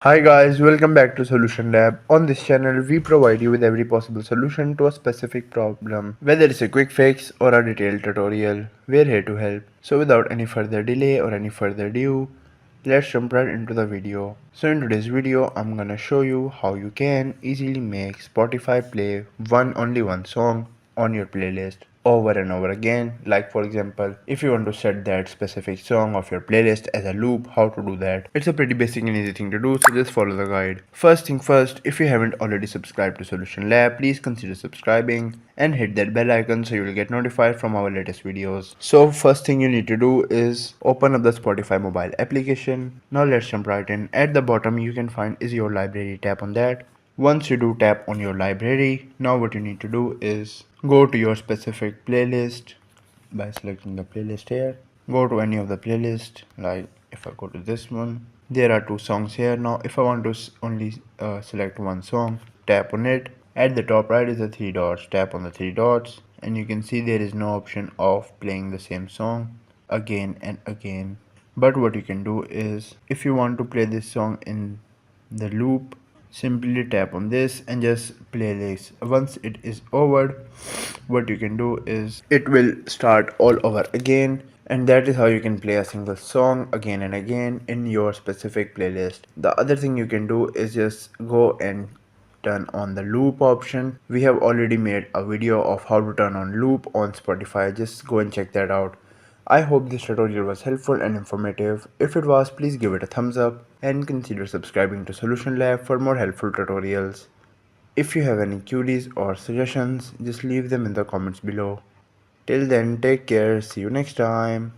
Hi guys, welcome back to Solution Lab. On this channel, we provide you with every possible solution to a specific problem. Whether it's a quick fix or a detailed tutorial, we're here to help. So without any further delay or any further ado, let's jump right into the video. So in today's video, I'm gonna show you how you can easily make Spotify play only one song on your playlist over and over again. Like for example, if you want to set that specific song of your playlist as a loop, how to do that. It's a pretty basic and easy thing to do, so just follow the guide. First thing first, if you haven't already subscribed to Solution Lab, please consider subscribing and hit that bell icon so you will get notified from our latest videos. So first thing you need to do is open up the Spotify mobile application. Now let's jump right in. At the bottom you can find is your library, tap on that. Once you do tap on your library, now what you need to do is go to your specific playlist by selecting the playlist here. Go to any of the playlist, like if I go to this one, there are two songs here. Now if I want to only select one song, tap on it. At the top right is the three dots, tap on the three dots and you can see there is no option of playing the same song again and again. But what you can do is, if you want to play this song in the loop, simply tap on this and just play this. Once it is over, what you can do is it will start all over again, and that is how you can play a single song again and again in your specific playlist. The other thing you can do is just go and turn on the loop option. We have already made a video of how to turn on loop on Spotify. Just go and check that out. I hope this tutorial was helpful and informative. If it was, please give it a thumbs up and consider subscribing to Solution Lab for more helpful tutorials. If you have any queries or suggestions, just leave them in the comments below. Till then, take care, see you next time.